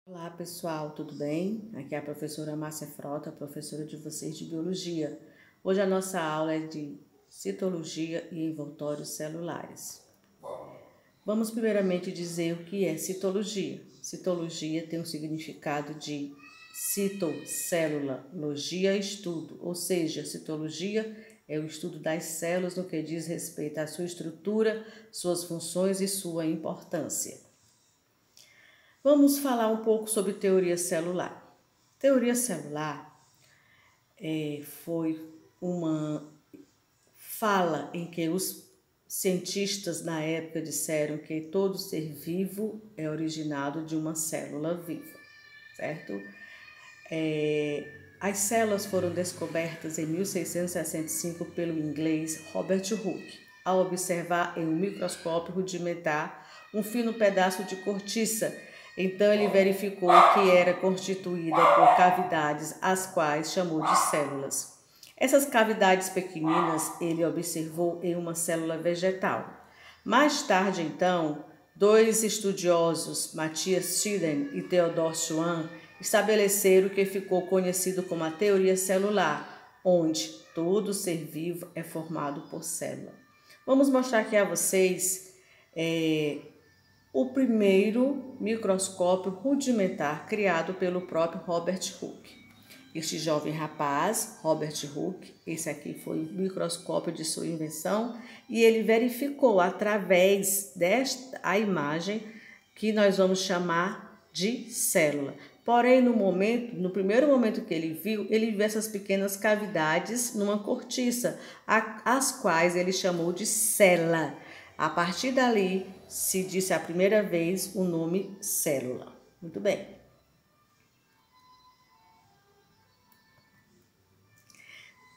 Olá pessoal, tudo bem? Aqui é a professora Márcia Frota, professora de vocês de Biologia. Hoje a nossa aula é de citologia e envoltórios celulares. Vamos primeiramente dizer o que é citologia. Citologia tem um significado de cito, célula, logia, estudo, ou seja, citologia é o estudo das células no que diz respeito à sua estrutura, suas funções e sua importância. Vamos falar um pouco sobre teoria celular. Teoria celular foi uma fala em que os cientistas na época disseram que todo ser vivo é originado de uma célula viva, certo? As células foram descobertas em 1665 pelo inglês Robert Hooke, ao observar em um microscópio rudimentar um fino pedaço de cortiça. Então ele verificou que era constituída por cavidades, as quais chamou de células. Essas cavidades pequeninas ele observou em uma célula vegetal. Mais tarde, então, dois estudiosos, Matthias Schleiden e Theodor Schwann, estabeleceram o que ficou conhecido como a teoria celular, onde todo ser vivo é formado por célula. Vamos mostrar aqui a vocês o primeiro microscópio rudimentar criado pelo próprio Robert Hooke. Este jovem rapaz, Robert Hooke, esse aqui foi o microscópio de sua invenção, e ele verificou através desta imagem que nós vamos chamar de célula. Porém, no primeiro momento que ele viu essas pequenas cavidades numa cortiça, as quais ele chamou de célula. A partir dali, se disse a primeira vez o nome célula. Muito bem.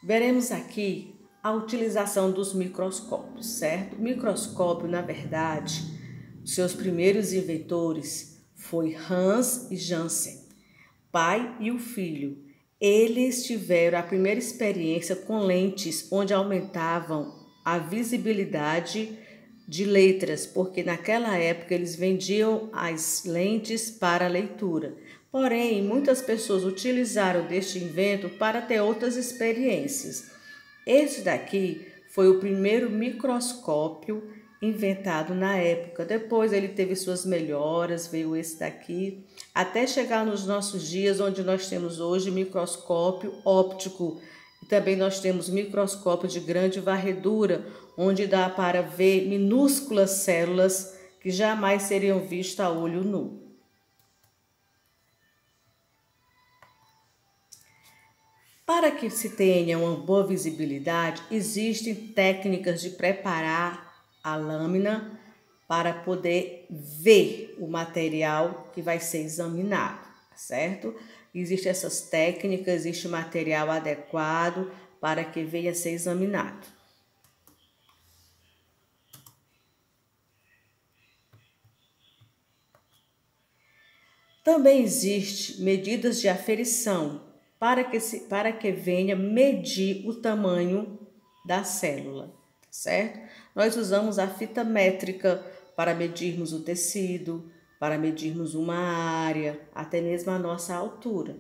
Veremos aqui a utilização dos microscópios, certo? O microscópio, na verdade, seus primeiros inventores foi Hans e Janssen, pai e o filho. Eles tiveram a primeira experiência com lentes onde aumentavam a visibilidade de letras, porque naquela época eles vendiam as lentes para leitura. Porém, muitas pessoas utilizaram deste invento para ter outras experiências. Este daqui foi o primeiro microscópio inventado na época. Depois ele teve suas melhoras, veio esse daqui, até chegar nos nossos dias, onde nós temos hoje microscópio óptico. E também nós temos microscópio de grande varredura, onde dá para ver minúsculas células que jamais seriam vistas a olho nu. Para que se tenha uma boa visibilidade, existem técnicas de preparar a lâmina para poder ver o material que vai ser examinado, certo? Existem essas técnicas, existe material adequado para que venha a ser examinado. Também existem medidas de aferição para que venha medir o tamanho da célula, certo? Nós usamos a fita métrica para medirmos o tecido, para medirmos uma área, até mesmo a nossa altura.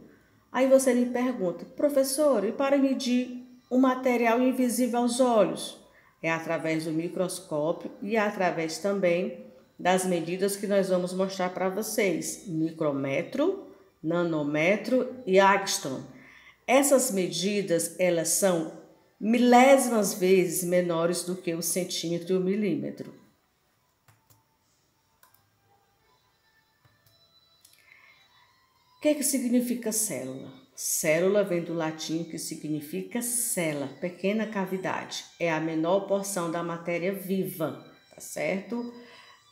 Aí você me pergunta, professor, e para medir um material invisível aos olhos? É através do microscópio e através também das medidas que nós vamos mostrar para vocês, micrômetro, nanômetro e angstrom. Essas medidas, elas são milésimas vezes menores do que o centímetro e o milímetro. O que significa célula? Célula vem do latim que significa cella, pequena cavidade. É a menor porção da matéria viva, tá certo?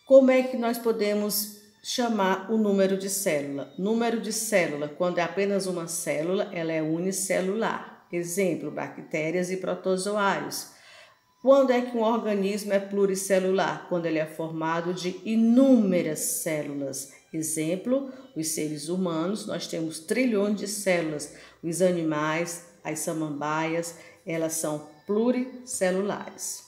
Como é que nós podemos chamar o número de célula? Número de célula, quando é apenas uma célula, ela é unicelular. Exemplo, bactérias e protozoários. Quando é que um organismo é pluricelular? Quando ele é formado de inúmeras células. Exemplo, os seres humanos, nós temos trilhões de células. Os animais, as samambaias, elas são pluricelulares.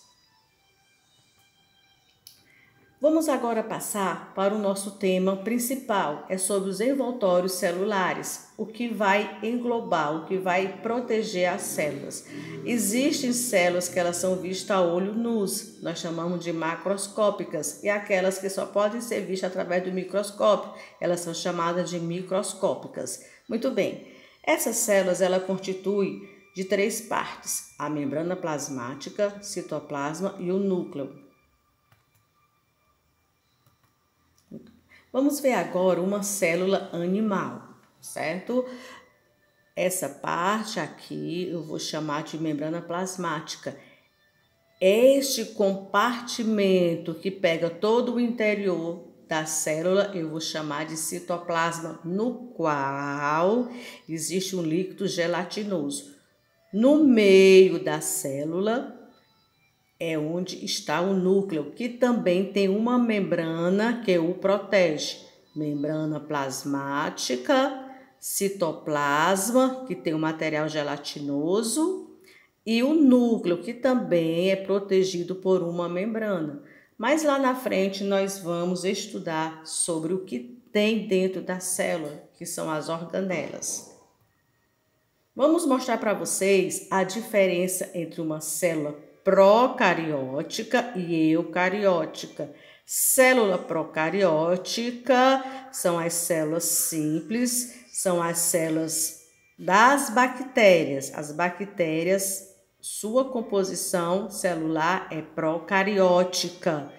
Vamos agora passar para o nosso tema principal, é sobre os envoltórios celulares, o que vai englobar, o que vai proteger as células. Existem células que elas são vistas a olho nus, nós chamamos de macroscópicas, e aquelas que só podem ser vistas através do microscópio, elas são chamadas de microscópicas. Muito bem, essas células ela constituem de 3 partes, a membrana plasmática, citoplasma e o núcleo. Vamos ver agora uma célula animal, certo? Essa parte aqui eu vou chamar de membrana plasmática. Este compartimento que pega todo o interior da célula eu vou chamar de citoplasma, no qual existe um líquido gelatinoso. No meio da célula é onde está o núcleo, que também tem uma membrana que o protege. Membrana plasmática, citoplasma, que tem um material gelatinoso, e o núcleo, que também é protegido por uma membrana. Mas lá na frente nós vamos estudar sobre o que tem dentro da célula, que são as organelas. Vamos mostrar para vocês a diferença entre uma célula procariótica e eucariótica. Célula procariótica são as células simples, são as células das bactérias. As bactérias, sua composição celular é procariótica.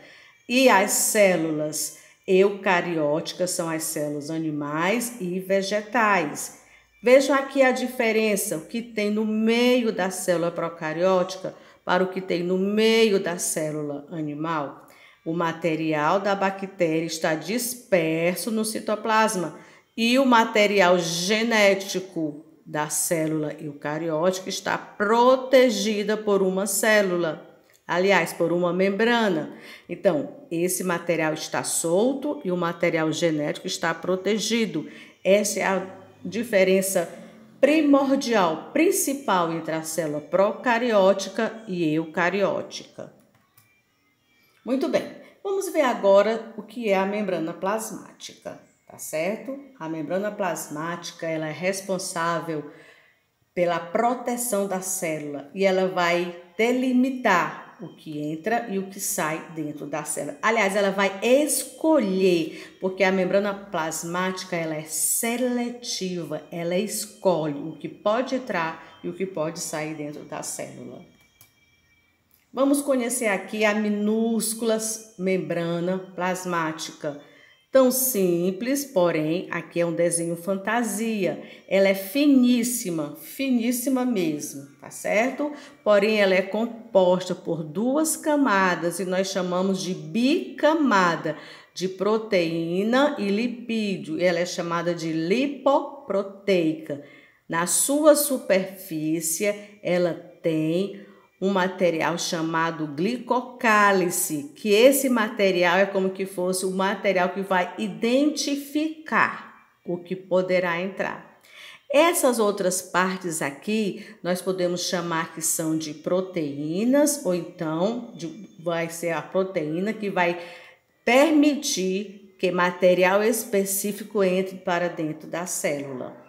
E as células eucarióticas são as células animais e vegetais. Vejam aqui a diferença, o que tem no meio da célula procariótica para o que tem no meio da célula animal. O material da bactéria está disperso no citoplasma e o material genético da célula eucariótica está protegida por uma célula, aliás, por uma membrana. Então, esse material está solto e o material genético está protegido. Essa é a diferença primordial, principal entre a célula procariótica e eucariótica. Muito bem, vamos ver agora o que é a membrana plasmática, tá certo? A membrana plasmática ela é responsável pela proteção da célula e ela vai delimitar o que entra e o que sai dentro da célula. Aliás, ela vai escolher, porque a membrana plasmática ela é seletiva, ela escolhe o que pode entrar e o que pode sair dentro da célula. Vamos conhecer aqui a minúscula membrana plasmática. Tão simples, porém, aqui é um desenho fantasia. Ela é finíssima, finíssima mesmo, tá certo? Porém, ela é composta por 2 camadas e nós chamamos de bicamada, de proteína e lipídio. Ela é chamada de lipoproteica. Na sua superfície, ela tem um material chamado glicocálice, que esse material é como que fosse o material que vai identificar o que poderá entrar. Essas outras partes aqui, nós podemos chamar que são de proteínas, ou então vai ser a proteína que vai permitir que material específico entre para dentro da célula.